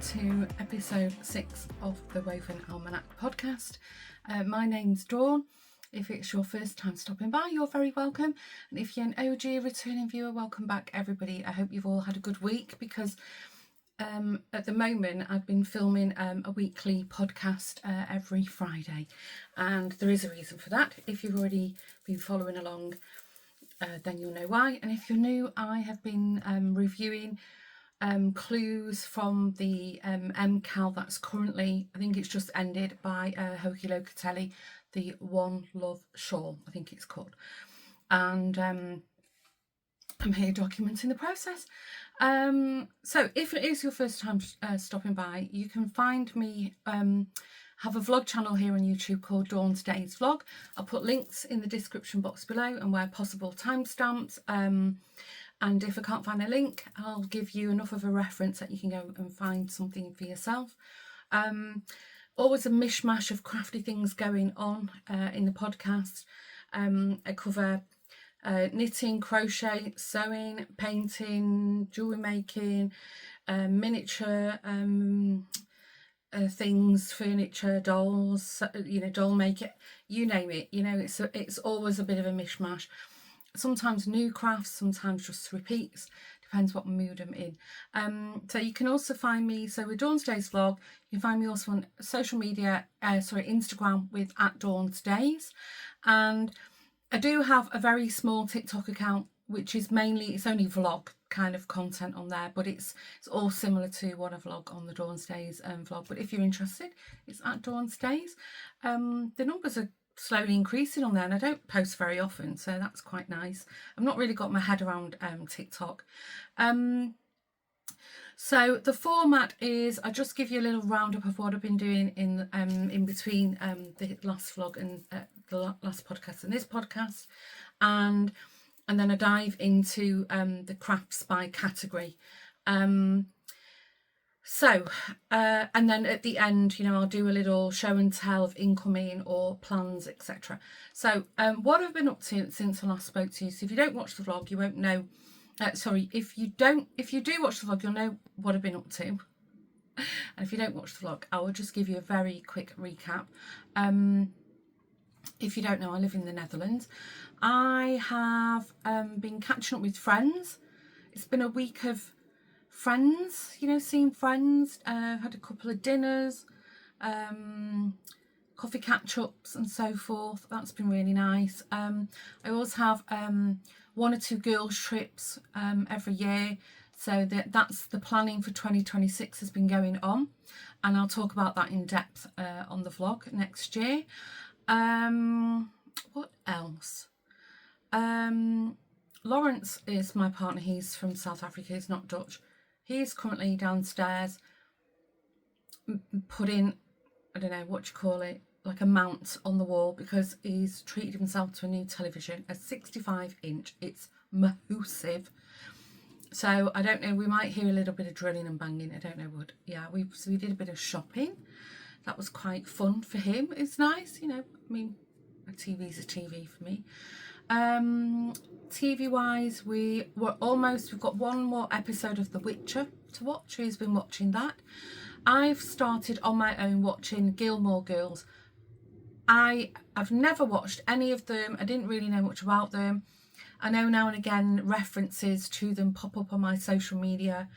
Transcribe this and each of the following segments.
to episode 6 of the Woven Almanac Podcast. My name's Dawn. If it's your first time stopping by, you're very welcome. And if you're an OG returning viewer, welcome back everybody. I hope you've all had a good week because at the moment I've been filming a weekly podcast every Friday, and there is a reason for that. If you've already been following along, then you'll know why. And if you're new, I have been reviewing clues from the MCAL that's currently, I think it's just ended, by Hoki Locatelli, the One Love Shawl, I think it's called. And I'm here documenting the process. So if it is your first time stopping by, you can find me, have a vlog channel here on YouTube called Dawn's Days Vlog. I'll put links in the description box below and where possible timestamps. And if I can't find a link, I'll give you enough of a reference that you can go and find something for yourself. Always a mishmash of crafty things going on in the podcast. I cover knitting, crochet, sewing, painting, jewellery making, miniature things, furniture, dolls, doll making, you name it. It's always a bit of a mishmash. Sometimes new crafts, sometimes just repeats, depends what mood I'm in. So you can also find me, so with Dawn's Days Vlog, you can find me also on social media, Instagram with @DawnsDays. And I do have a very small TikTok account, which is mainly, it's only vlog kind of content on there, but it's all similar to what I vlog on the Dawn's Days vlog. But if you're interested, it's @DawnsDays. The numbers are slowly increasing on there, and I don't post very often, so that's quite nice. I've not really got my head around TikTok. So the format is, I just give you a little roundup of what I've been doing in between the last vlog and the last podcast and this podcast, and then I dive into the crafts by category. And then at the end, I'll do a little show and tell of incoming or plans, etc. So what I've been up to since I last spoke to you. So if you don't watch the vlog, you won't know. If you do watch the vlog, you'll know what I've been up to. And if you don't watch the vlog, I will just give you a very quick recap. If you don't know, I live in the Netherlands. I have been catching up with friends. It's been a week of friends, seeing friends. Had a couple of dinners, coffee catch-ups and so forth. That's been really nice. I always have 1 or 2 girls trips every year, so that's the planning for 2026 has been going on, and I'll talk about that in depth on the vlog next year. What else? Lawrence is my partner. He's from South Africa. He's not Dutch. He's currently downstairs putting, I don't know what you call it, like a mount on the wall, because he's treated himself to a new television, a 65-inch. It's massive. So I don't know, we might hear a little bit of drilling and banging. I don't know what. Yeah, we did a bit of shopping. That was quite fun for him. It's nice, I mean, a TV's a TV for me. TV wise, we've got one more episode of The Witcher to watch. He's been watching that. I've started on my own watching Gilmore Girls. I've never watched any of them. I didn't really know much about them. I know now and again references to them pop up on my social media.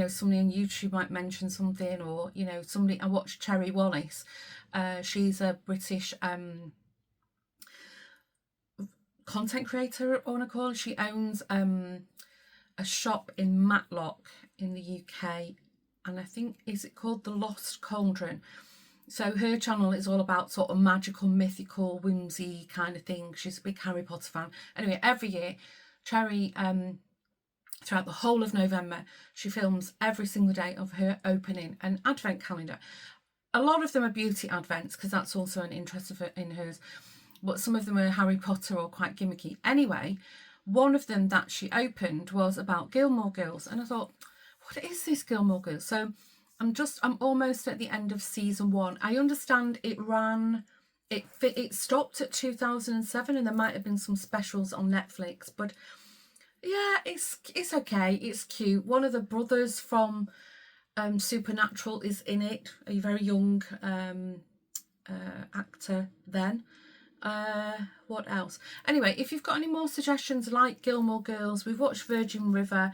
Somebody on YouTube might mention something, or somebody. I watched Cherry Wallace. She's a British content creator, I want to call her. She owns a shop in Matlock in the UK, and I think, is it called The Lost Cauldron? So her channel is all about sort of magical, mythical, whimsy kind of thing. She's a big Harry Potter fan. Anyway, every year Cherry, throughout the whole of November, she films every single day of her opening an advent calendar. A lot of them are beauty advents, because that's also an interest in hers, but some of them are Harry Potter or quite gimmicky. Anyway, one of them that she opened was about Gilmore Girls, and I thought, what is this Gilmore Girls? So I'm almost at the end of season 1. I understand it stopped at 2007, and there might have been some specials on Netflix, but yeah, it's okay, it's cute. One of the brothers from Supernatural is in it, a very young actor then. What else? Anyway, if you've got any more suggestions like Gilmore Girls, we've watched Virgin River.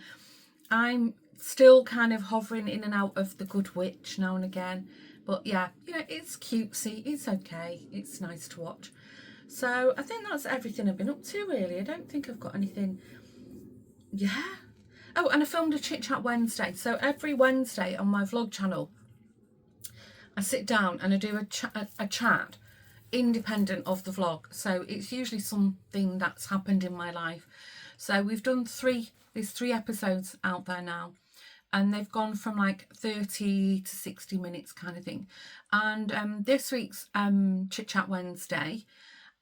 I'm still kind of hovering in and out of The Good Witch now and again, but yeah, you know, it's cutesy, it's okay, it's nice to watch. So I think that's everything I've been up to really. I don't think I've got anything. Yeah. Oh, and I filmed a Chit Chat Wednesday. So every Wednesday on my vlog channel, I sit down and I do a chat independent of the vlog. So it's usually something that's happened in my life. So we've done there's 3 episodes out there now, and they've gone from like 30 to 60 minutes kind of thing. And this week's Chit Chat Wednesday,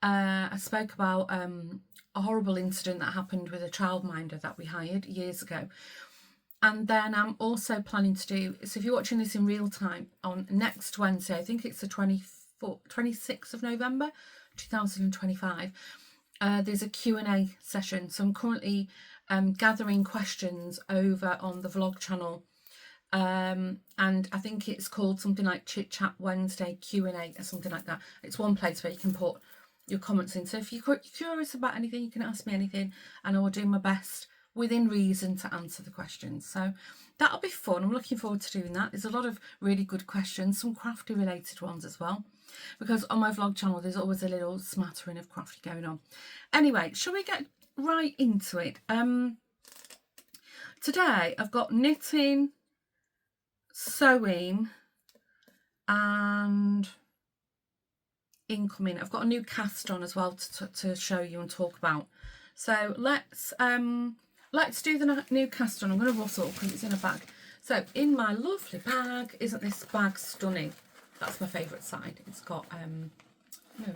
I spoke about a horrible incident that happened with a childminder that we hired years ago. And then I'm also planning to do, so if you're watching this in real time, on next Wednesday, I think it's the 26th of November 2025, there's a Q&A session. So I'm currently gathering questions over on the vlog channel, and I think it's called something like Chit Chat Wednesday Q&A or something like that. It's one place where you can put your comments in. So if you're curious about anything, you can ask me anything and I will do my best within reason to answer the questions. So that'll be fun. I'm looking forward to doing that. There's a lot of really good questions, some crafty related ones as well, because on my vlog channel there's always a little smattering of crafty going on. Anyway, shall we get right into it? Today I've got knitting, sewing and incoming. I've got a new cast on as well to show you and talk about. So let's do the new cast on. I'm going to rustle because it's in a bag. So in my lovely bag, isn't this bag stunning? That's my favourite side. It's got no,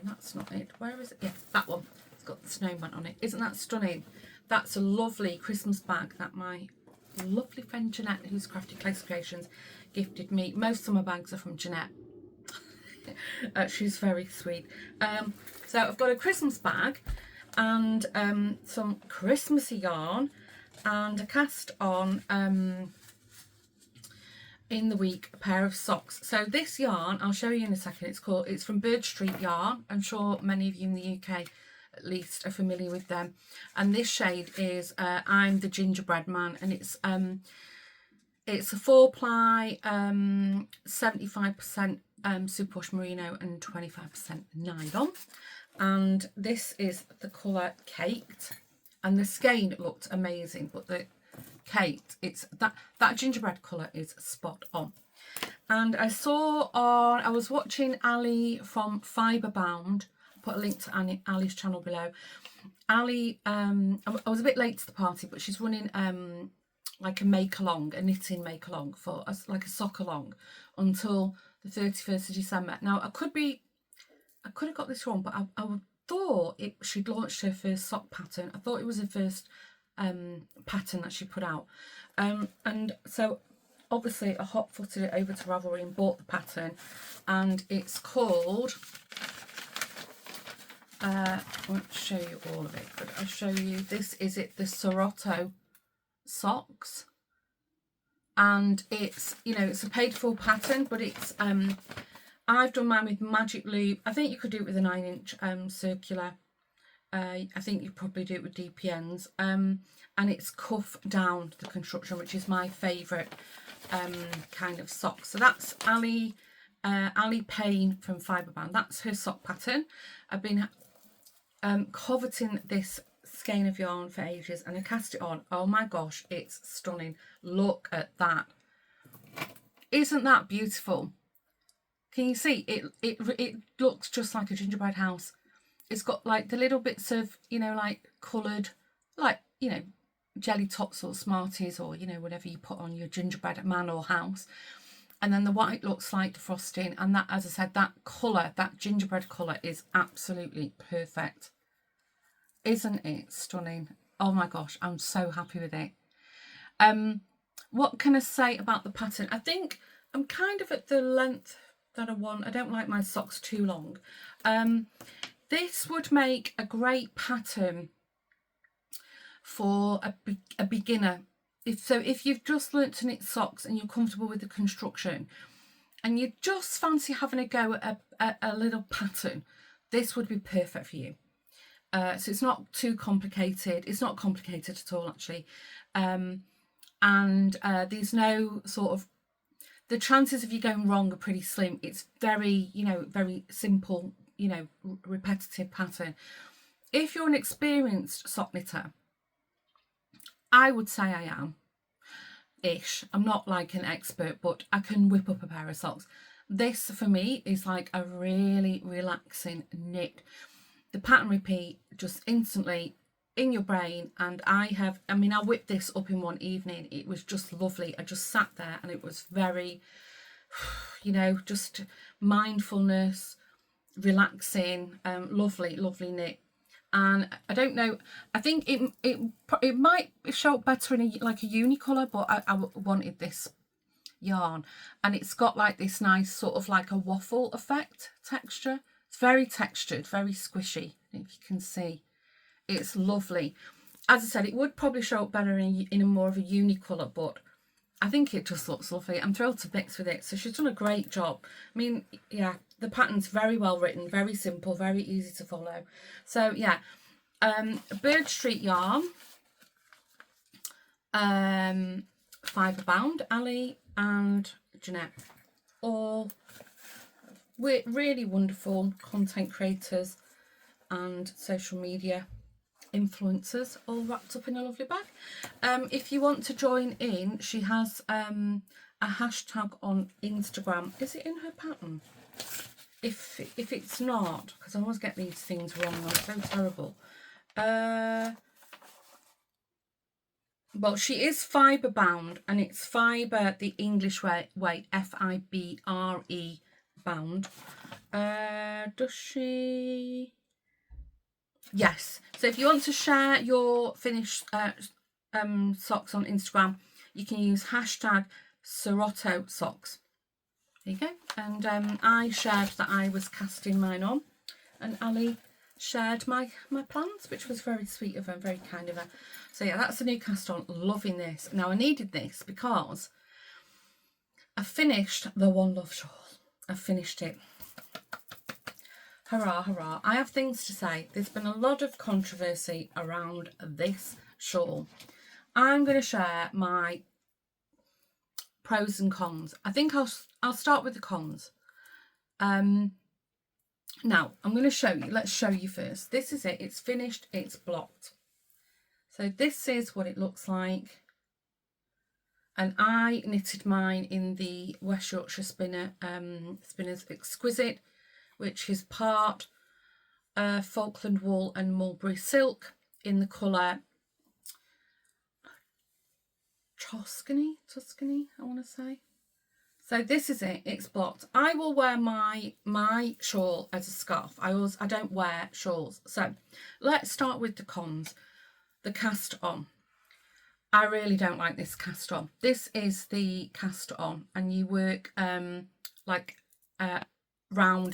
that's not it. Where is it? Yeah, that one. It's got the snowman on it. Isn't that stunning? That's a lovely Christmas bag that my lovely friend Jeanette, who's Crafty Clays Creations, gifted me. Most of my bags are from Jeanette. She's very sweet. So I've got a Christmas bag and some Christmassy yarn and a cast on in the week a pair of socks. So this yarn I'll show you in a second. It's from Birdstreet Yarn. I'm sure many of you in the UK at least are familiar with them, and this shade is I'm the Gingerbread Man, and it's a 4-ply 75% superwash merino and 25% nylon, and this is the colour Caked, and the skein looked amazing, but the Caked, it's that gingerbread colour is spot on. And I was watching Ali from Fibrebound. I'll put a link to Ali's channel below. Ali, I was a bit late to the party, but she's running like a make-along, a knitting make-along for us, like a sock-along, until the 31st of December. Now, I could have got this wrong, but I thought she'd launched her first sock pattern. I thought it was her first pattern that she put out. And so, obviously, I hot-footed it over to Ravelry and bought the pattern. And it's called... I won't show you all of it, but I'll show you. This is it, the Seroto socks, and it's, you know, it's a paid for pattern, but it's I've done mine with magic loop. I think you could do it with a 9-inch circular. I think you probably do it with DPNs, and it's cuff down the construction, which is my favorite kind of sock. So that's Ali Payne from Fibrebound. That's her sock pattern. I've been coveting this skein of yarn for ages, and I cast it on. Oh my gosh, it's stunning. Look at that. Isn't that beautiful? Can you see it looks just like a gingerbread house. It's got like the little bits of, you know, like coloured, like, you know, jelly tots or Smarties, or, you know, whatever you put on your gingerbread man or house. And then the white looks like the frosting, and that, as I said, that colour, that gingerbread colour is absolutely perfect. Isn't it stunning? Oh my gosh, I'm so happy with it. What can I say about the pattern? I think I'm kind of at the length that I want. I don't like my socks too long. This would make a great pattern for a beginner if you've just learnt to knit socks and you're comfortable with the construction and you just fancy having a go at a little pattern, this would be perfect for you. So it's not too complicated. It's not complicated at all, actually. And there's no sort of, the chances of you going wrong are pretty slim. It's very, very simple, repetitive pattern. If you're an experienced sock knitter, I would say I am ish. I'm not like an expert, but I can whip up a pair of socks. This for me is like a really relaxing knit. The pattern repeat just instantly in your brain, and I whipped this up in one evening. It was just lovely. I just sat there and it was very, just mindfulness, relaxing, lovely knit. And I don't know, I think it might show up better in a unicolor, but I wanted this yarn, and it's got like this nice sort of like a waffle effect texture. It's very textured, very squishy, if you can see. It's lovely. As I said, it would probably show up better in a more of a unicolor, but I think it just looks lovely. I'm thrilled to mix with it. So she's done a great job. I mean, yeah, the pattern's very well written, very simple, very easy to follow. So yeah, Birdstreet Yarn, Fibrebound, Ali and Jeanette, all really wonderful content creators and social media influencers, all wrapped up in a lovely bag. If you want to join in, she has a hashtag on Instagram. Is it in her pattern? If it's not, because I always get these things wrong, I'm so terrible. Well, she is Fibrebound, and it's fibre the English way, Fibre bound. Does she? Yes. So if you want to share your finished socks on Instagram, you can use hashtag Seroto socks. There you go. And I shared that I was casting mine on, and Ali shared my plans, which was very sweet of her, very kind of her. So yeah, that's a new cast on. Loving this. Now I needed this because I finished the One Love shawl. I finished it. Hurrah, hurrah. I have things to say. There's been a lot of controversy around this shawl. I'm going to share my pros and cons. I think I'll start with the cons. Now, I'm going to show you. Let's show you first. This is it. It's finished. It's blocked. So this is what it looks like. And I knitted mine in the West Yorkshire Spinners Exquisite, which is part Falkland wool and mulberry silk in the colour Tuscany, I want to say. So this is it. It's blocked. I will wear my shawl as a scarf. I don't wear shawls. So let's start with the cons. The cast on. I really don't like this cast on. This is the cast on, and you work round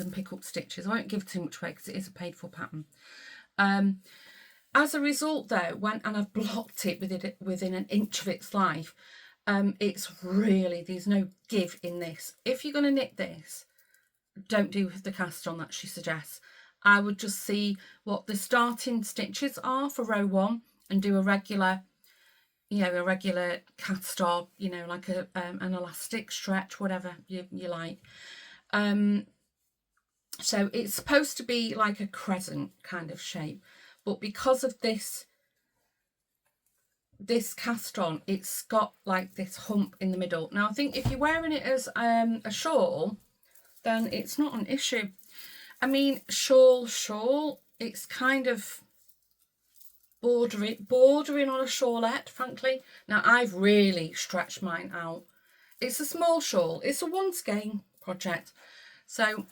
and pick up stitches. I won't give too much away because it is a paid for pattern. As a result though, I've blocked it within an inch of its life, it's really, there's no give in this. If you're going to knit this, don't do the cast on that she suggests. I would just see what the starting stitches are for row 1 and do a regular cast on, like an elastic stretch, whatever you like. So it's supposed to be like a crescent kind of shape, but because of this cast on, it's got like this hump in the middle. Now I think if you're wearing it as a shawl, then it's not an issue. I mean, shawl, it's kind of bordering on a shawlette, frankly. Now I've really stretched mine out. It's a small shawl. It's a one skein project. So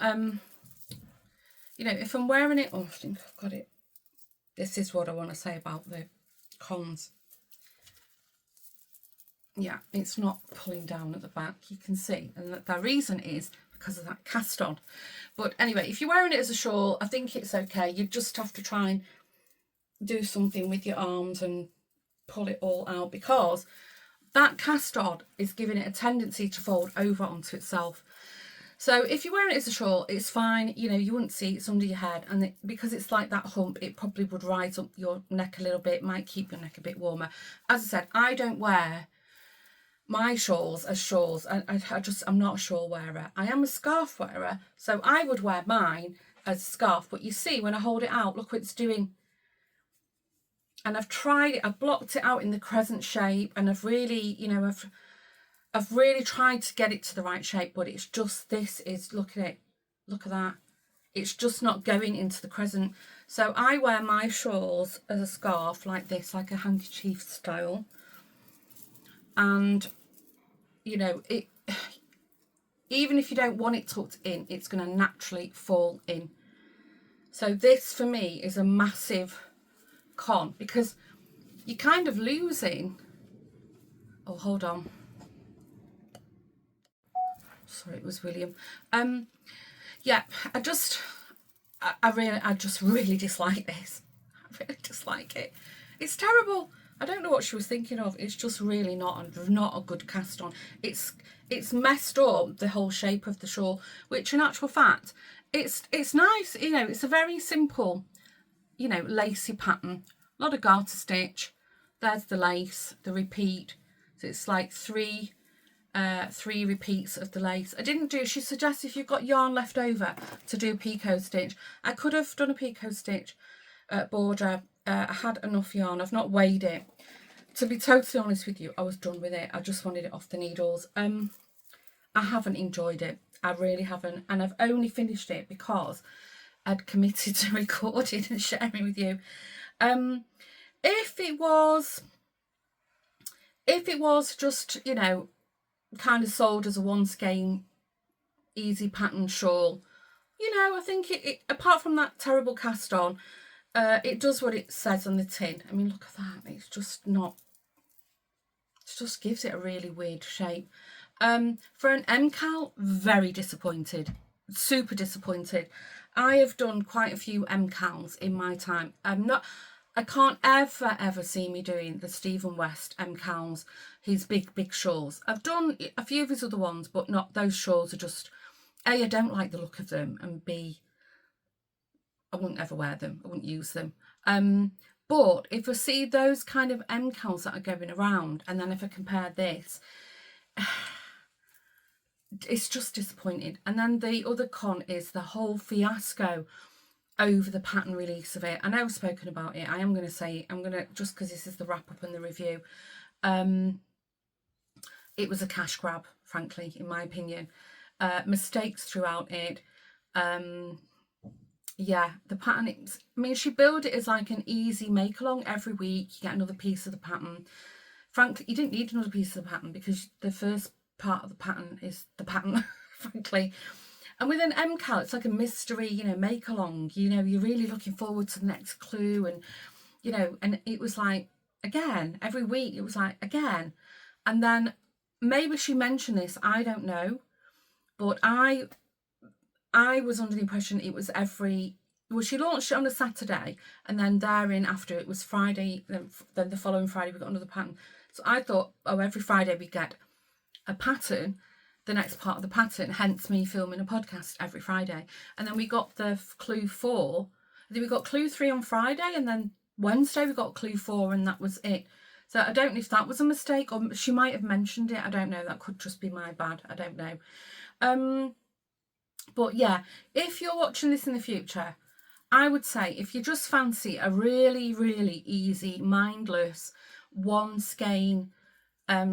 if I'm wearing it, I think I've got it. This is what I want to say about the cons. Yeah, it's not pulling down at the back, you can see, and the reason is because of that cast on. But anyway, if you're wearing it as a shawl, I think it's okay. You just have to try and do something with your arms and pull it all out, because that cast on is giving it a tendency to fold over onto itself. So if you're wearing it as a shawl, it's fine. You know, you wouldn't see it's under your head. And because it's like that hump, it probably would rise up your neck a little bit, might keep your neck a bit warmer. As I said, I don't wear my shawls as shawls. I'm not a shawl wearer. I am a scarf wearer. So I would wear mine as a scarf. But you see, when I hold it out, look what it's doing. And I've tried it. I've blocked it out in the crescent shape. And I've really, you know, I've really tried to get it to the right shape, but it's just, this is, look at it, look at that. It's just not going into the crescent. So I wear my shawls as a scarf like this, like a handkerchief style. And, you know, it, even if you don't want it tucked in, it's going to naturally fall in. So this for me is a massive con, because you're kind of losing, oh, hold on. Sorry, it was William. Yeah, I just really dislike this. I really dislike it. It's terrible. I don't know what she was thinking of. It's just really not a good cast on. It's messed up the whole shape of the shawl, which in actual fact, it's nice. You know, it's a very simple, you know, lacy pattern. A lot of garter stitch. There's the lace, the repeat. So it's like three repeats of the lace. She suggests if you've got yarn left over to do picot stitch. I could have done a picot stitch border. I had enough yarn. I've not weighed it. To be totally honest with you, I was done with it. I just wanted it off the needles. I haven't enjoyed it. I really haven't. And I've only finished it because I'd committed to recording and sharing with you. If it was just, you know, kind of sold as a one skein easy pattern shawl, you know, I think it apart from that terrible cast on, it does what it says on the tin. I mean, look at that. It's just not, it just gives it a really weird shape. For an MCAL, very disappointed, super disappointed. I have done quite a few MCALs in my time. I can't ever see me doing the Stephen West MCALs, his big shawls. I've done a few of his other ones, but not, those shawls are just, A, I don't like the look of them, and B, I wouldn't ever wear them. I wouldn't use them. But if I see those kind of MCALs that are going around, and then if I compare this, it's just disappointing. And then the other con is the whole fiasco over the pattern release of it. I know I've spoken about it. I am going to say, just because this is the wrap up and the review, it was a cash grab, frankly, in my opinion. Mistakes throughout it. Yeah, the pattern, I mean, she built it as like an easy make along every week. You get another piece of the pattern. Frankly, you didn't need another piece of the pattern because the first part of the pattern is the pattern, frankly. And with an MCAL, it's like a mystery, you know, make along, you know, you're really looking forward to the next clue. And, you know, and it was like, again, every week it was like, again. And then maybe she mentioned this, I don't know. But I was under the impression it was she launched it on a Saturday, and then therein after it was Friday, then the following Friday we got another pattern. So I thought, oh, every Friday we get a pattern, the next part of the pattern, hence me filming a podcast every Friday. And then we got the clue 4. Then we got clue 3 on Friday, and then Wednesday we got clue 4, and that was it. So I don't know if that was a mistake, or she might have mentioned it. I don't know. That could just be my bad. I don't know. But yeah, if you're watching this in the future, I would say if you just fancy a really, really easy, mindless, one skein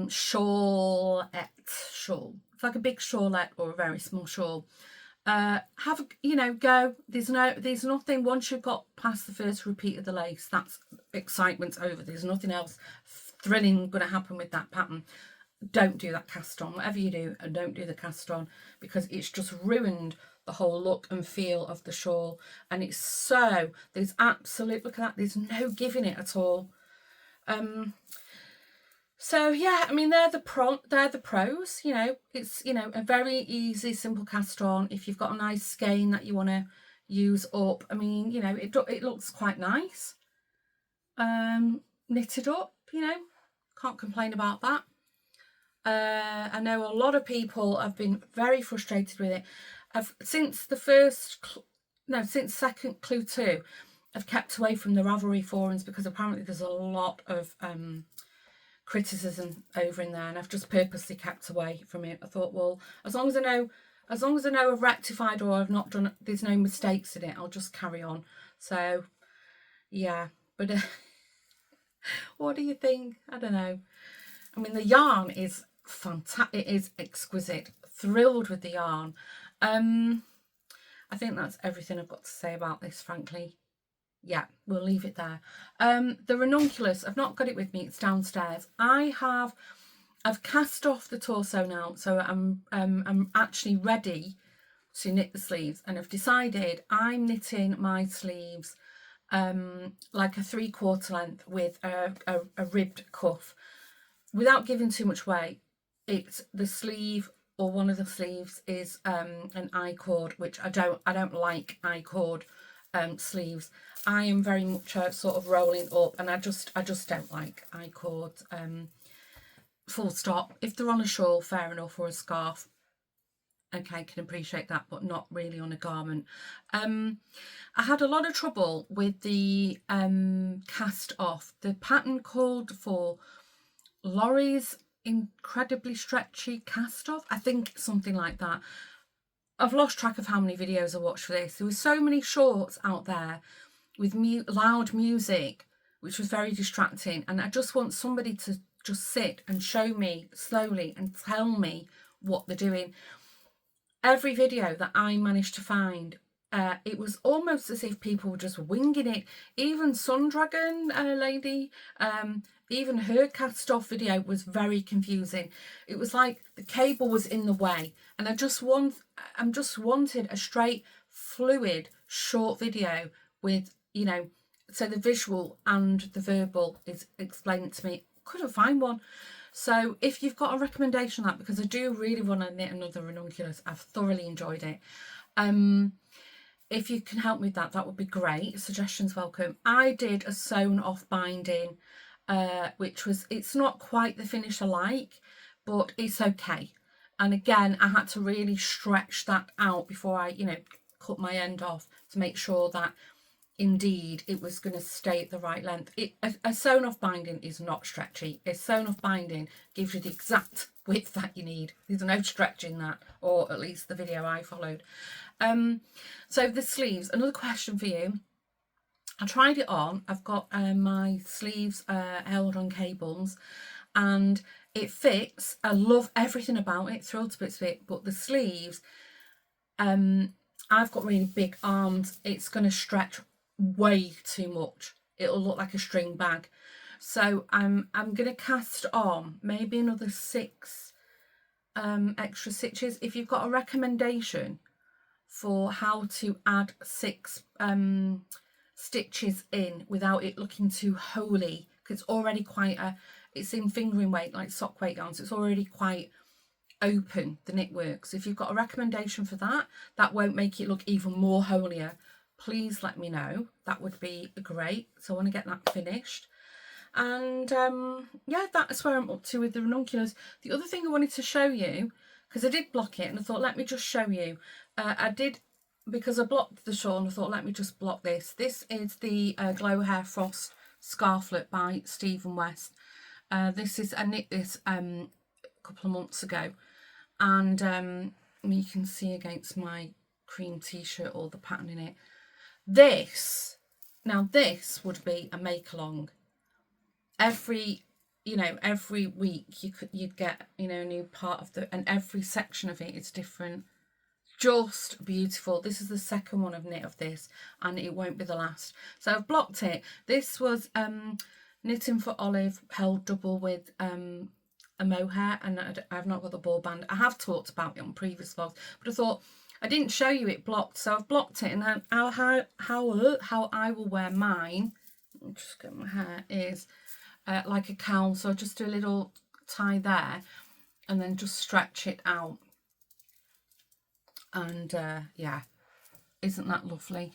shawl. It's like a big shawlette or a very small shawl. Go. There's nothing, once you've got past the first repeat of the lace, that's excitement's over. There's nothing else thrilling going to happen with that pattern. Don't do that cast on. Whatever you do, and don't do the cast on, because it's just ruined the whole look and feel of the shawl. And there's absolute, look at that, there's no giving it at all. So yeah, I mean, they're the pros, you know. It's, you know, a very easy, simple cast on. If you've got a nice skein that you want to use up, I mean, you know, it looks quite nice. Knitted up, you know, can't complain about that. I know a lot of people have been very frustrated with it. Since second clue 2, I've kept away from the Ravelry forums because apparently there's a lot of criticism over in there, and I've just purposely kept away from it. I thought, well, as long as I know I've rectified or I've not done, there's no mistakes in it, I'll just carry on. So yeah, but what do you think? I don't know. I mean, the yarn is fantastic. It is exquisite. Thrilled with the yarn. I think that's everything I've got to say about this, frankly. Yeah, we'll leave it there. The ranunculus, I've not got it with me. It's downstairs. I've cast off the torso now, so I'm actually ready to knit the sleeves, and I've decided I'm knitting my sleeves like a 3/4 length with a ribbed cuff. Without giving too much away, it's the sleeve, or one of the sleeves is an I-cord, which I don't like I-cord sleeves. I am very much a sort of rolling up, and I just don't like I-cords. Full stop. If they're on a shawl, fair enough, or a scarf, okay, can appreciate that, but not really on a garment. I had a lot of trouble with the cast off. The pattern called for Laurie's incredibly stretchy cast off, I think, something like that. I've lost track of how many videos I watched for this. There were so many shorts out there with loud music, which was very distracting, and I just want somebody to just sit and show me slowly and tell me what they're doing. Every video that I managed to find, it was almost as if people were just winging it. Even Sundragon lady, even her cast off video was very confusing. It was like the cable was in the way, and I'm just wanted a straight, fluid, short video with, you know, so the visual and the verbal is explained to me. Couldn't find one. So if you've got a recommendation on that, because I do really want to knit another ranunculus, I've thoroughly enjoyed it. If you can help me with that, that would be great. Suggestions welcome. I did a sewn off binding, which was, it's not quite the finish I like, but it's okay. And again, I had to really stretch that out before I, you know, cut my end off to make sure that indeed it was going to stay at the right length. A sewn off binding is not stretchy. A sewn off binding gives you the exact width that you need. There's no stretch in that, or at least the video I followed. So the sleeves, another question for you. I tried it on. I've got my sleeves held on cables, and it fits. I love everything about it, thrilled to bits with it, but the sleeves, I've got really big arms. It's going to stretch way too much. It'll look like a string bag. So I'm going to cast on maybe another 6 extra stitches. If you've got a recommendation for how to add 6 stitches in without it looking too holy, because it's already quite it's in fingering weight, like sock weight yarn, so it's already quite open, the knit work. So if you've got a recommendation for that, that won't make it look even more holier, please let me know. That would be great. So I want to get that finished. And yeah, that's where I'm up to with the ranunculus. The other thing I wanted to show you, because I did block it, and I thought, let me just show you. I did, because I blocked the shawl, and I thought, let me just block this. This is the Glow Hair Frost Scarflet by Stephen West. This is, I knit this a couple of months ago, and you can see against my cream t-shirt all the pattern in it. This would be a make along. Every week you'd get, you know, a new part of and every section of it is different. Just beautiful. This is the second one I've knit of this, and it won't be the last. So I've blocked it. This was knitting for Olive, held double with a mohair, and I've not got the ball band. I have talked about it on previous vlogs, but I thought I didn't show you it blocked, so I've blocked it. And then how I will wear mine, I'll just get my hair, is like a cowl. So I'll just do a little tie there and then just stretch it out. And yeah, isn't that lovely?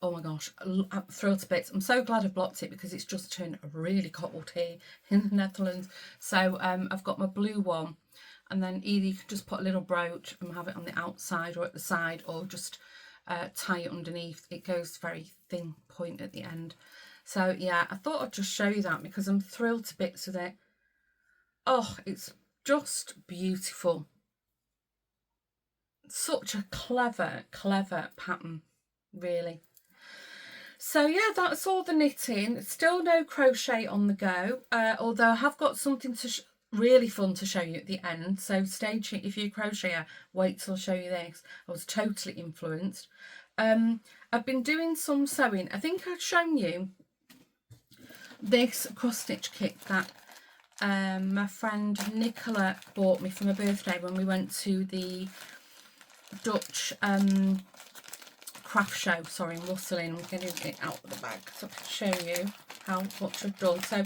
oh my gosh, I'm thrilled to bits. I'm so glad I've blocked it because it's just turned really cold here in the Netherlands. So I've got my blue one, and then either you can just put a little brooch and have it on the outside or at the side, or just tie it underneath. It goes very thin point at the end. So yeah, I thought I'd just show you that because I'm thrilled to bits with it. Oh, it's just beautiful. Such a clever pattern, really. So yeah, that's all the knitting. Still no crochet on the go, although I have got something really fun to show you at the end. So stay tuned. If you're a crocheter, wait till I show you this. I was totally influenced. I've been doing some sewing. I think I've shown you this cross stitch kit that my friend Nicola bought me for my birthday when we went to the Dutch craft show, sorry, I'm rustling, I'm getting it out of the bag so I can show you how much I've done. So,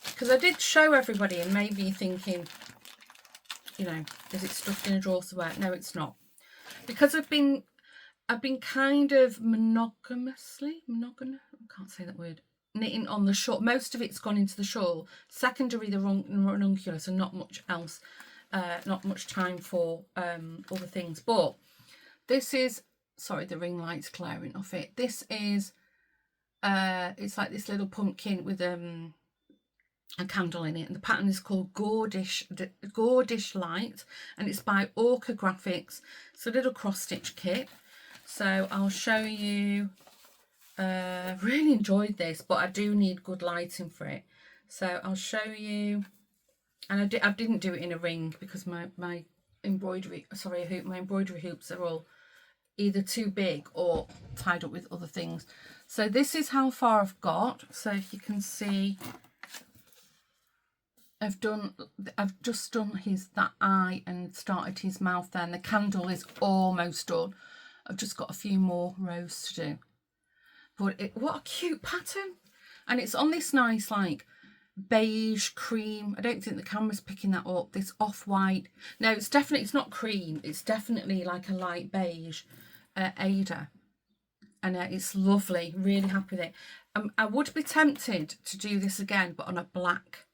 because I did show everybody and maybe thinking, you know, is it stuffed in a drawer somewhere? No, it's not. Because I've been kind of monogamously, I can't say that word, knitting on the shawl. Most of it's gone into the shawl, secondary the ranunculus, and not much else, not much time for other things. But this is, sorry, the ring light's glaring off it. This is, it's like this little pumpkin with a candle in it, and the pattern is called Gordish Light, and it's by Orca Graphics. It's a little cross stitch kit. So I'll show you. Really enjoyed this, but I do need good lighting for it. So I'll show you, and I didn't do it in a ring because my embroidery hoops are all either too big or tied up with other things. So this is how far I've got. So if you can see, I've just done that eye and started his mouth there, and the candle is almost done. I've just got a few more rows to do. But what a cute pattern. And it's on this nice like beige cream. I don't think the camera's picking that up. This off-white. No, it's not cream. It's definitely like a light beige Ada. And it's lovely. Really happy with it. I would be tempted to do this again, but on a black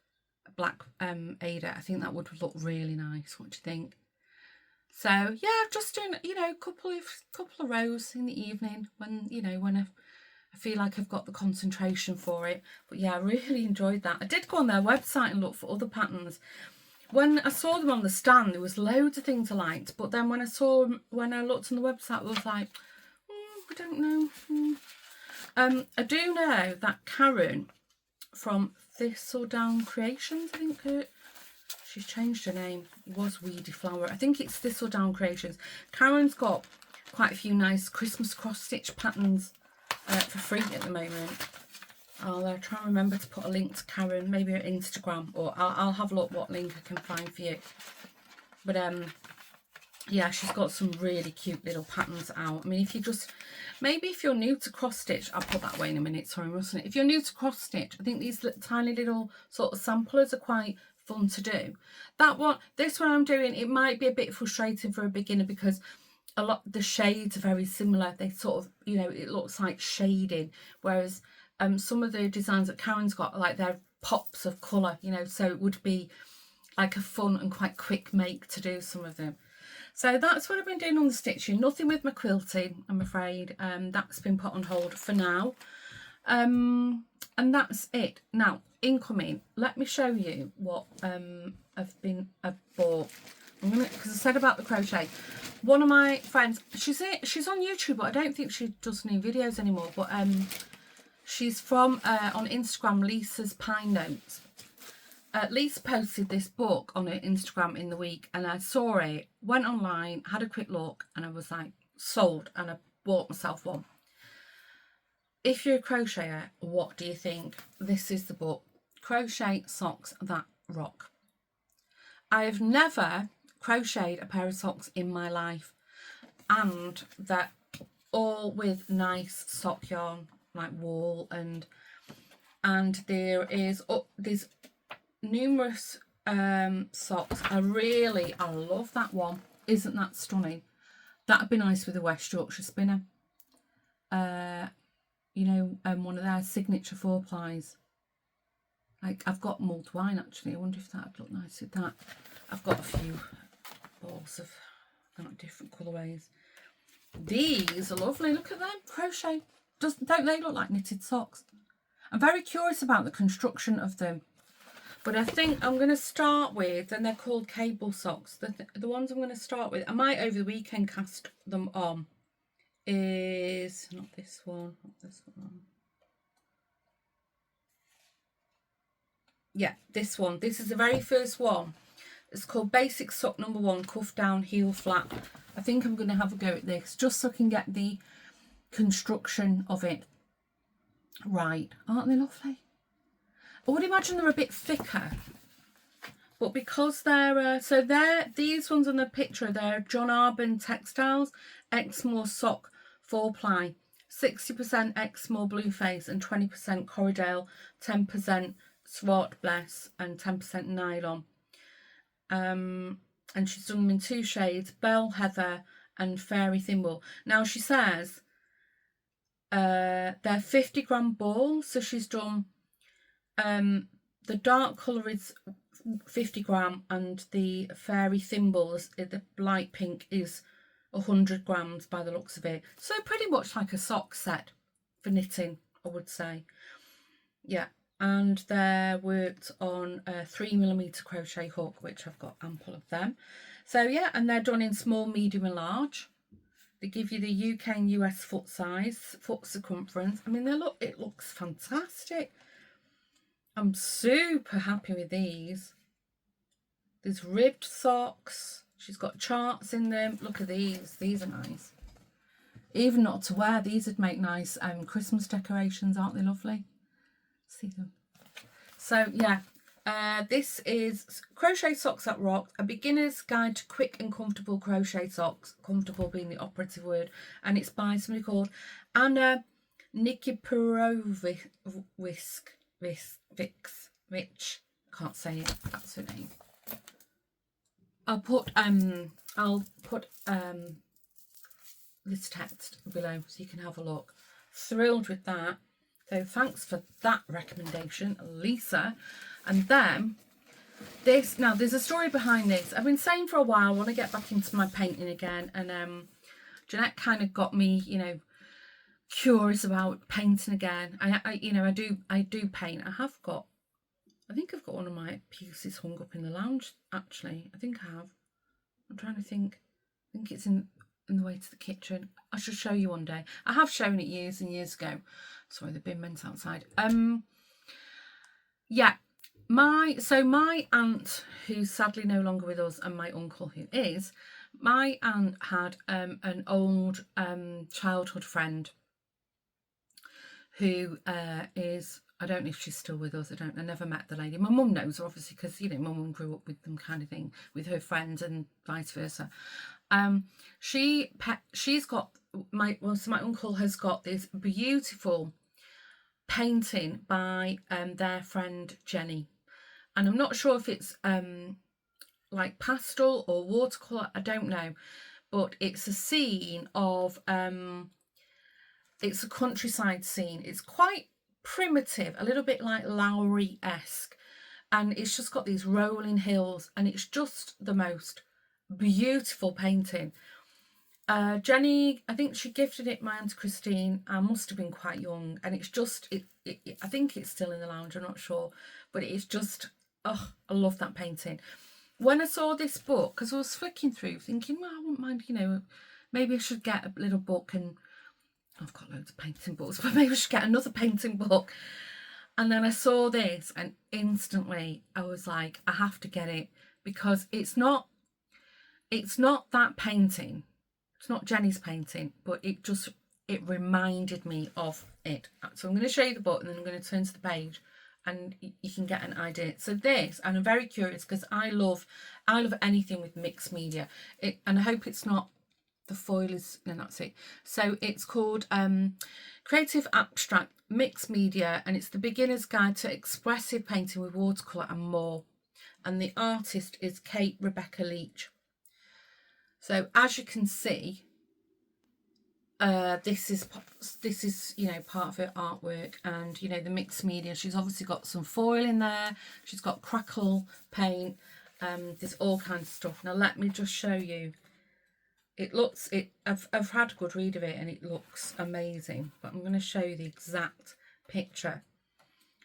Ada. I think that would look really nice. What do you think? So yeah, I've just done, you know, a couple of rows in the evening when, you know, when I feel like I've got the concentration for it. But yeah, I really enjoyed that. I did go on their website and look for other patterns. When I saw them on the stand, there was loads of things I liked. But then when I looked on the website, I was like, I don't know. I do know that Karen from Thistledown Creations, I think she's changed her name. It was Weedy Flower. I think it's Thistledown Creations. Karen's got quite a few nice Christmas cross-stitch patterns for free at the moment. I'll try and remember to put a link to Karen, maybe her Instagram, or I'll have a look what link I can find for you. But yeah, she's got some really cute little patterns out. I mean, if you're new to cross stitch, I'll put that away in a minute, sorry, mustn't it? If you're new to cross stitch, I think these tiny little sort of samplers are quite fun to do. This one I'm doing, it might be a bit frustrating for a beginner because the shades are very similar. They sort of, you know, it looks like shading, whereas some of the designs that Karen's got, like, they're pops of colour, you know, so it would be like a fun and quite quick make to do some of them. So that's what I've been doing on the stitching. Nothing with my quilting, I'm afraid. That's been put on hold for now. And that's it. Now, incoming, let me show you what I've bought. Because I said about the crochet. One of my friends, she's on YouTube, but I don't think she does new videos anymore. But she's from on Instagram, Lisa's Pine Notes. Lisa posted this book on her Instagram in the week, and I saw it, went online, had a quick look, and I was like, sold, and I bought myself one. If you're a crocheter, what do you think? This is the book, Crochet Socks That Rock. I have never crocheted a pair of socks in my life, and they're all with nice sock yarn, like wool, and there's numerous socks. I love that one. Isn't that stunning? That'd be nice with a West Yorkshire spinner. one of their signature 4-plies. Like, I've got mulled wine actually. I wonder if that would look nice with that. I've got a few balls of different colourways. These are lovely. Look at them. Crochet. Don't they look like knitted socks? I'm very curious about the construction of them. But I think I'm going to start with, and they're called cable socks. The ones I'm going to start with, I might over the weekend cast them on, is not this one, not this one. Yeah, this one. This is the very first one. It's called Basic Sock Number 1, Cuff Down, Heel Flat. I think I'm going to have a go at this just so I can get the construction of it right. Aren't they lovely? I would imagine they're a bit thicker, but because they're these ones on the picture, they're John Arbon Textiles Exmoor Sock 4-ply, 60% Exmoor Blueface and 20% Corriedale, 10% Swart Bless and 10% nylon. And she's done them in 2 shades, Bell Heather and Fairy Thimble. Now she says they're 50-gram balls, so she's done the dark colour is 50-gram and the Fairy Thimbles, the light pink, is 100 grams by the looks of it. So pretty much like a sock set for knitting, I would say. Yeah, and they're worked on a 3mm crochet hook, which I've got ample of them. So yeah, and they're done in small, medium and large. They give you the UK and US foot size, foot circumference. I mean, it looks fantastic. I'm super happy with these. There's ribbed socks. She's got charts in them. Look at these. These are nice. Even not to wear, these would make nice Christmas decorations. Aren't they lovely? See them. So yeah, this is Crochet Socks That Rock, a beginner's guide to quick and comfortable crochet socks. Comfortable being the operative word. And it's by somebody called Anna Nikiforovich. Rich, can't say it, that's her name. I'll put this text below so you can have a look. Thrilled with that. So thanks for that recommendation, Lisa. And then this, now there's a story behind this. I've been saying for a while I want to get back into my painting again, and Jeanette kind of got me, curious about painting again. I do paint. I think I've got one of my pieces hung up in the lounge actually. I think I have. I'm trying to think. I think it's in the way to the kitchen. I should show you one day. I have shown it years and years ago. Sorry, the bin went outside. Yeah. My aunt, who's sadly no longer with us, and my uncle, who is, my aunt had an old childhood friend who is, I don't know if she's still with us, I never met the lady. My mum knows her, obviously, because, my mum grew up with them kind of thing, with her friends and vice versa. She's got, my uncle has got this beautiful painting by their friend Jenny. And I'm not sure if it's like pastel or watercolour, I don't know. But it's a scene of, it's a countryside scene. It's quite primitive, a little bit like Lowry-esque, and it's just got these rolling hills, and it's just the most beautiful painting. Jenny, I think she gifted it my Aunt Christine. I must have been quite young, and it's just I think it's still in the lounge, I'm not sure, but it's just, oh, I love that painting. When I saw this book, because I was flicking through thinking, well, I wouldn't mind, maybe I should get a little book, and I've got loads of painting books, but maybe I should get another painting book. And then I saw this, and instantly I was like, I have to get it, because it's not that painting. It's not Jenny's painting, but it reminded me of it. So I'm going to show you the book, and then I'm going to turn to the page, and you can get an idea. So this, and I'm very curious because I love anything with mixed media. And I hope it's not, the foil is, no, that's it. So it's called Creative Abstract Mixed Media, and it's the beginner's guide to expressive painting with watercolour and more. And the artist is Kate Rebecca Leach. So as you can see, this is you know, part of her artwork, and you know, the mixed media. She's obviously got some foil in there. She's got crackle paint. There's all kinds of stuff. Now let me just show you. I've had a good read of it, and it looks amazing. But I'm going to show you the exact picture.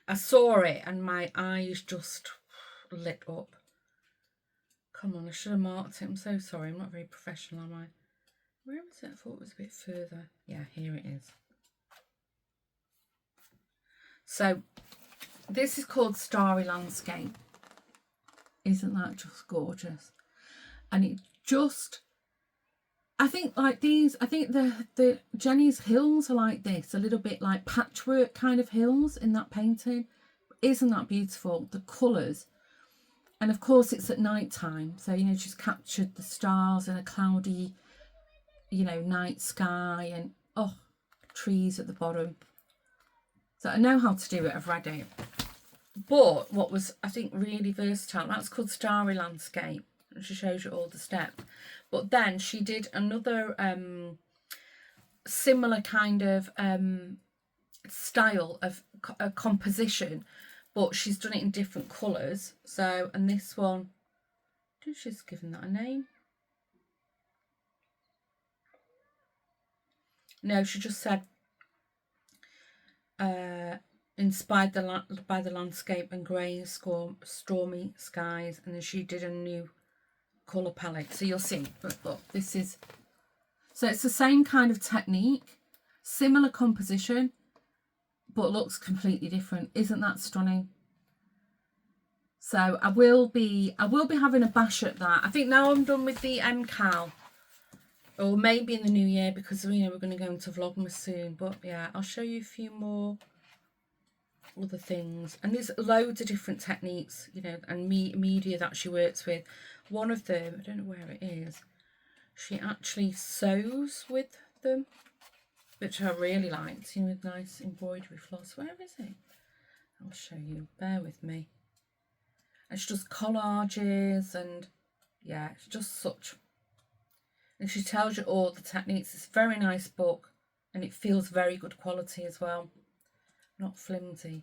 I saw it, and my eyes just lit up. Come on, I should have marked it. I'm so sorry. I'm not very professional, am I? Where was it? I thought it was a bit further. Yeah, here it is. So this is called Starry Landscape. Isn't that just gorgeous? And it just, I think like these, I think the Jenny's hills are like this, a little bit like patchwork kind of hills in that painting. Isn't that beautiful? The colours. And of course it's at night time. So, you know, she's captured the stars in a cloudy, you know, night sky, and oh, trees at the bottom. So I know how to do it, I've read it. But what was, I think, really versatile, that's called Starry Landscape, and she shows you all the steps. But then she did another similar kind of style of composition, but she's done it in different colours. So, and this one, I think she's given that a name. No, she just said inspired by the landscape and grey stormy skies, and then she did a new colour palette. So you'll see, but look, this is, so it's the same kind of technique, similar composition, but looks completely different. Isn't that stunning? So I will be having a bash at that. I think now I'm done with the MCAL, or maybe in the new year, because you know we're going to go into Vlogmas soon. But yeah, I'll show you a few more other things, and there's loads of different techniques, you know, and media that she works with. One of them, I don't know where it is, she actually sews with them, which I really liked, you know, with nice embroidery floss. Where is it? I'll show you, bear with me. And she does collages, and yeah, it's just such, and she tells you all the techniques. It's a very nice book, and it feels very good quality as well, not flimsy.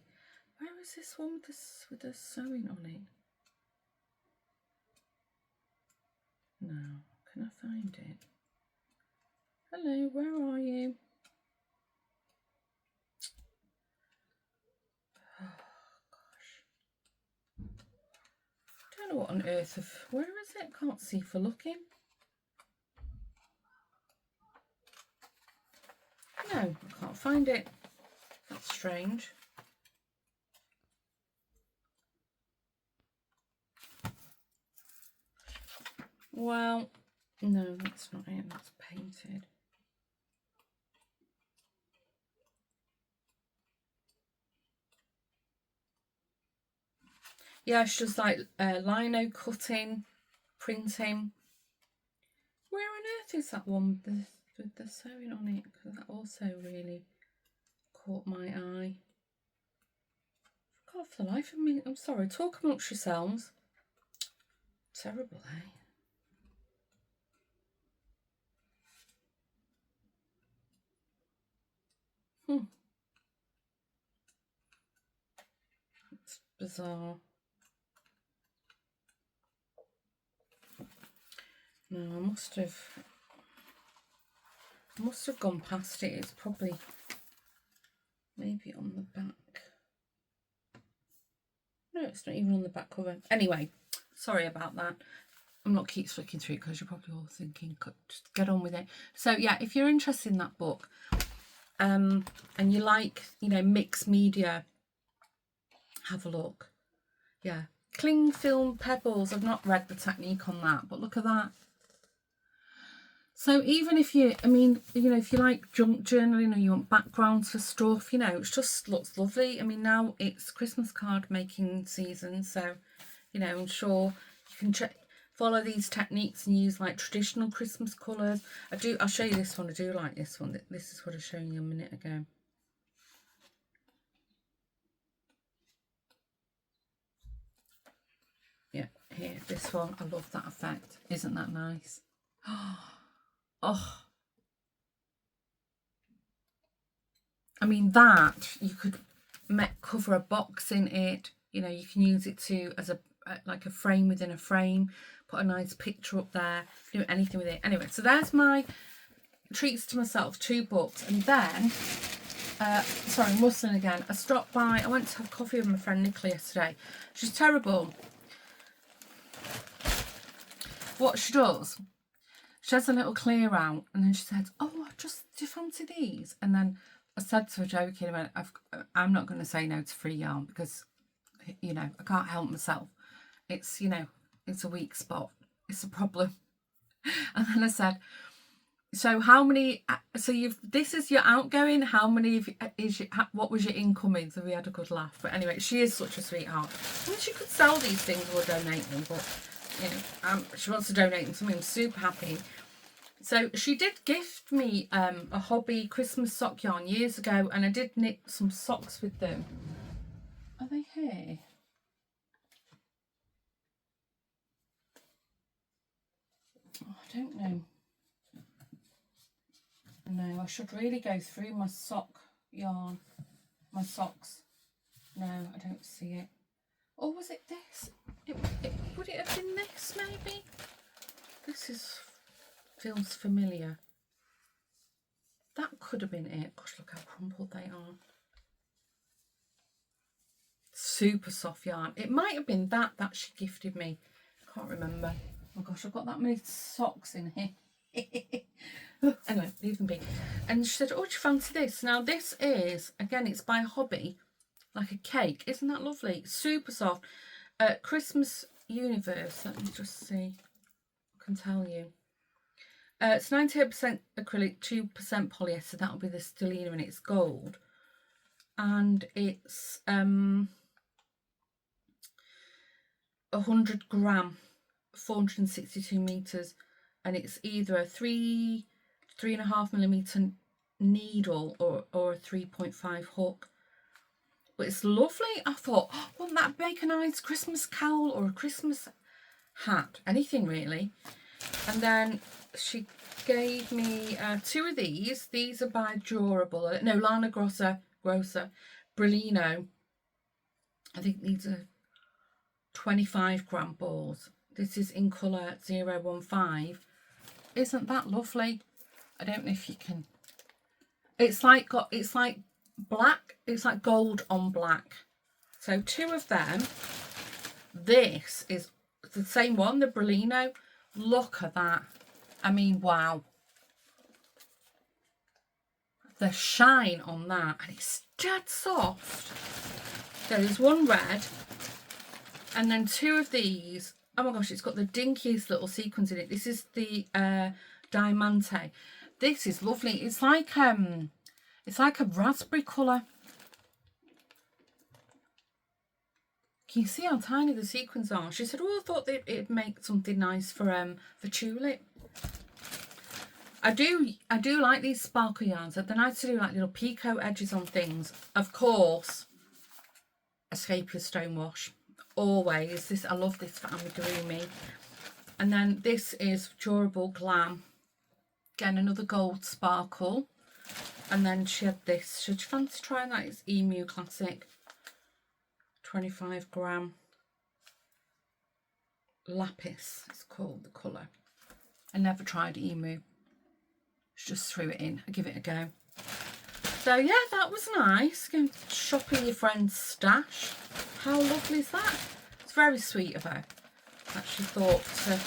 Where is this one with the sewing on it? No, can I find it? Hello, where are you? Oh gosh, I don't know what on earth of, where is it? Can't see for looking. No, I can't find it. That's strange. Well, no, that's not it. That's painted. Yeah, she does like lino cutting, printing. Where on earth is that one with the sewing on it? Because that also really caught my eye. God, for the life of me, I'm sorry. Talk amongst yourselves. Terrible, eh? It's bizarre. No, I must have gone past it. It's probably maybe on the back. No, it's not even on the back cover. Anyway, sorry about that. I'm not keep flicking through because you're probably all thinking, just get on with it. So yeah, if you're interested in that book, and you like, you know, mixed media, have a look. Yeah, cling film pebbles. I've not read the technique on that, but look at that. So even if you, I mean, you know, if you like junk journaling or you want backgrounds for stuff, you know, it just looks lovely. I mean, now it's Christmas card making season, so, you know, I'm sure you can follow these techniques and use like traditional Christmas colours. I'll show you this one. I do like this one. This is what I was showing you a minute ago. Yeah, here, this one. I love that effect. Isn't that nice? Oh, I mean, that you could cover a box in it. You know, you can use it to as a like a frame within a frame, put a nice picture up there, do anything with it. Anyway, so there's my treats to myself, 2 books. And then sorry, I'm rustling again. I went to have coffee with my friend Nicola yesterday. She's terrible. What she does, she has a little clear out, and then she said, oh, do you fancy these? And then I said to her joking, I'm not going to say no to free yarn, because, you know, I can't help myself. It's, you know, it's a weak spot. It's a problem. And then I said, so how many, this is your outgoing, how many what was your incoming? So we had a good laugh. But anyway, she is such a sweetheart. I mean, she could sell these things or donate them, but, you know, she wants to donate them, so I'm super happy. So she did gift me a hobby Christmas sock yarn years ago, and I did knit some socks with them. Are they here? Oh, I don't know. No, I should really go through my sock yarn, my socks. No, I don't see it. Or was it this? Would it have been this maybe? This feels familiar. That could have been it. Gosh, look how crumpled they are. Super soft yarn. It might have been that she gifted me. Can't remember. Oh gosh, I've got that many socks in here. Anyway, leave them be. And she said, oh, do you fancy this? Now this is, again, it's by Hobby, like a cake. Isn't that lovely? Super soft. Christmas Universe. Let me just see. I can tell you. It's 98% acrylic, 2% polyester. That'll be the stellina, and it's gold. And it's 100 gram, 462 meters, and it's either a 3.5 millimeter needle or a 3.5 hook. But it's lovely. I thought, oh, wouldn't that make a nice Christmas cowl or a Christmas hat? Anything really. And then she gave me 2 of these. These are by Durable. No, Lana Grossa Brillino. I think these are 25 gram balls. This is in colour 015. Isn't that lovely? I don't know if you can. It's like black. It's like gold on black. So 2 of them. This is the same one, the Brillino. Look at that. I mean, wow. The shine on that, and it's dead soft. There's 1 red, and then 2 of these. Oh my gosh, it's got the dinkiest little sequins in it. This is the Diamante. This is lovely. It's like a raspberry colour. Can you see how tiny the sequins are? She said, oh, I thought that it'd make something nice for tulip. I do like these sparkle yarns. They're nice to do like little picot edges on things. Of course, escape your stonewash. Always. I love this for amigurumi. And then this is Durable Glam. Again, another gold sparkle. And then she had this. Should you fancy trying that? It's Emu Classic. 25 gram. Lapis, it's called, the colour. I never tried Emu. Just threw it in. I give it a go. So yeah, that was nice. Go shopping your friend's stash. How lovely is that? It's very sweet of her that she thought to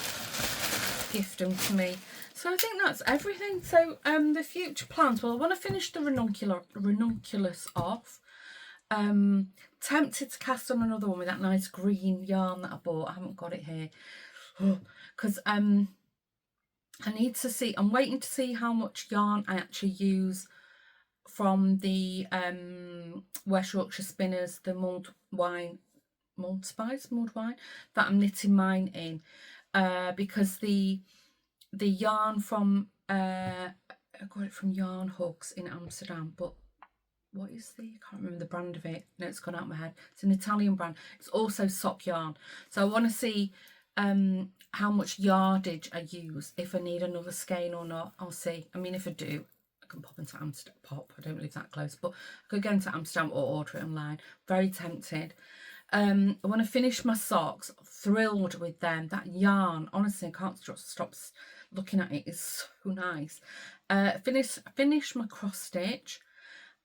gift them to me. So I think that's everything. So the future plans. Well, I want to finish the ranunculus off. Tempted to cast on another one with that nice green yarn that I bought. I haven't got it here because I need to see. I'm waiting to see how much yarn I actually use from the West Yorkshire Spinners, the mulled wine that I'm knitting mine in, because the yarn from I got it from Yarn Hugs in Amsterdam, but what is I can't remember the brand of it. No, it's gone out of my head. It's an Italian brand. It's also sock yarn. So I want to see how much yardage I use, if I need another skein or not. I'll see. I mean, if I do, I can pop into Amsterdam, I don't live that close, but I could go into Amsterdam or order it online. Very tempted. When I finished my socks, thrilled with them. That yarn, honestly, I can't stop looking at it. It's so nice. Finish my cross stitch,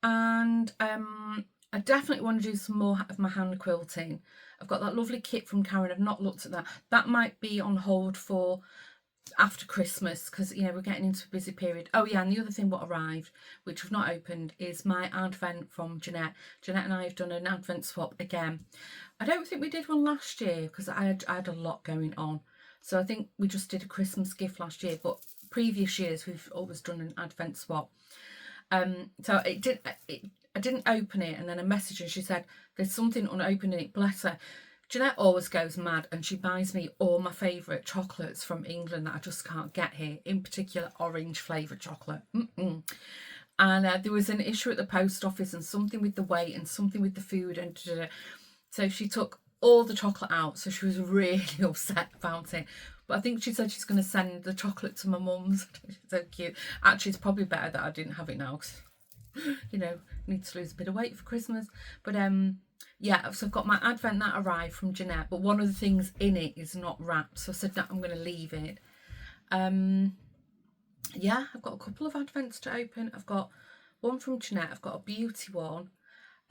and I definitely want to do some more of my hand quilting. I've got that lovely kit from Karen. I've not looked at that. That might be on hold for after Christmas, because you know we're getting into a busy period. Oh yeah, and the other thing what arrived, which I've not opened, is my advent from Jeanette. Jeanette and I have done an advent swap again. I don't think we did one last year because I had a lot going on, so I think we just did a Christmas gift last year, but previous years we've always done an advent swap. So I didn't open it, and then I messaged her and she said there's something unopened in it. Bless her. Jeanette always goes mad and she buys me all my favourite chocolates from England that I just can't get here, in particular orange flavoured chocolate. And there was an issue at the post office and something with the weight and something with the food, and so she took all the chocolate out, so she was really upset about it. But I think she said she's going to send the chocolate to my mum's. So cute. Actually, it's probably better that I didn't have it now, because you know, I need to lose a bit of weight for Christmas. But yeah, so I've got my advent that arrived from Jeanette, but one of the things in it is not wrapped, so I said that I'm going to leave it. Yeah, I've got a couple of advents to open. I've got one from Jeanette, I've got a beauty one.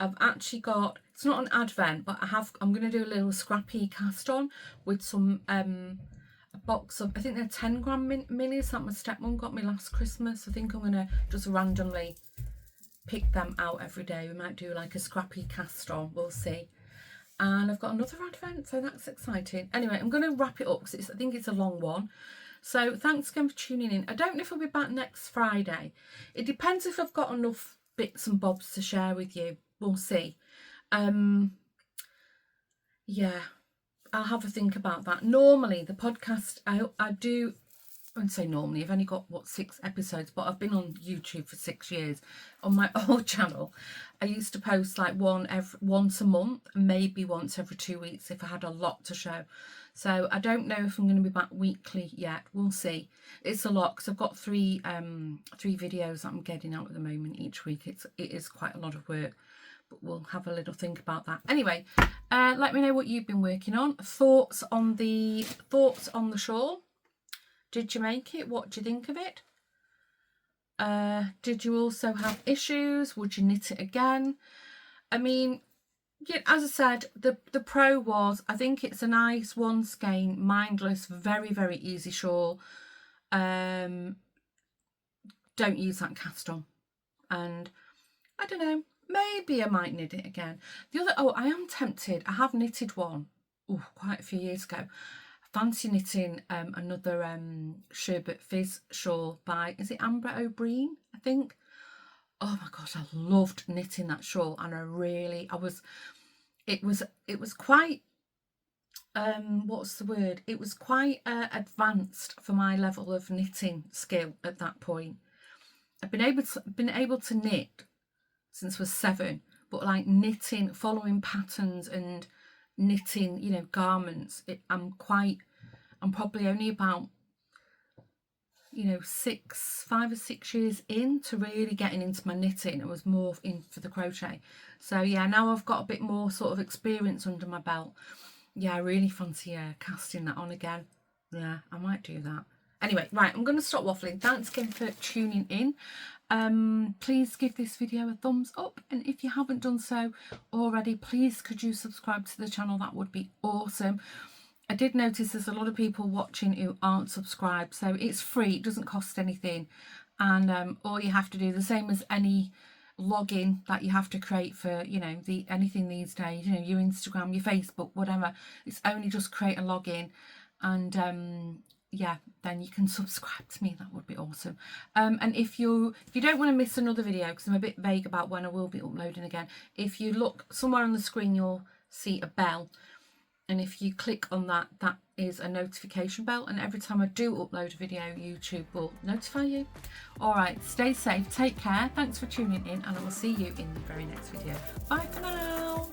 I've actually got, it's not an advent, but I'm going to do a little scrappy cast on with some a box of, I think they're 10 gram minis that my stepmom got me last Christmas. I think I'm going to just randomly pick them out every day. We might do like a scrappy cast on, we'll see. And I've got another advent, so that's exciting. Anyway, I'm going to wrap it up because I think it's a long one. So thanks again for tuning in. I don't know if I'll be back next Friday. It depends if I've got enough bits and bobs to share with you. We'll see. Yeah, I'll have a think about that. Normally the podcast I do, I wouldn't say normally, I've only got 6 episodes, but I've been on YouTube for 6 years. On my old channel I used to post like once a month, maybe once every 2 weeks if I had a lot to show. So I don't know if I'm going to be back weekly yet. We'll see. It's a lot because I've got three videos that I'm getting out at the moment each week. It is quite a lot of work, but we'll have a little think about that. Anyway, let me know what you've been working on. Thoughts on the shawl. Did you make it? What do you think of it? Did you also have issues? Would you knit it again? I mean, yeah, as I said, the pro was, I think it's a nice one skein, mindless, very, very easy shawl. Don't use that cast on. And I don't know, maybe I might knit it again. I am tempted. I have knitted one quite a few years ago. Fancy knitting another Sherbet Fizz shawl by, is it Amber O'Brien, I think? Oh my gosh, I loved knitting that shawl, and it was quite what's the word? It was quite advanced for my level of knitting skill at that point. I've been able to knit since I was 7, but like knitting, following patterns and knitting, you know, garments, I'm probably only about, you know, 5 or 6 years into really getting into my knitting. I was more in for the crochet. So yeah, now I've got a bit more sort of experience under my belt. Yeah, I really fancy casting that on again. Yeah, I might do that. Anyway, right, I'm going to stop waffling. Thanks again for tuning in. Please give this video a thumbs up, and if you haven't done so already, please could you subscribe to the channel? That would be awesome. I did notice there's a lot of people watching who aren't subscribed, so it's free, it doesn't cost anything, and all you have to do, the same as any login that you have to create for, you know, anything these days, you know, your Instagram, your Facebook, whatever, it's only just create a login, and yeah, then you can subscribe to me. That would be awesome. And if you don't want to miss another video, because I'm a bit vague about when I will be uploading again, if you look somewhere on the screen, you'll see a bell, and if you click on that, that is a notification bell, and every time I do upload a video, YouTube will notify you. All right, stay safe, take care, thanks for tuning in, and I will see you in the very next video. Bye for now.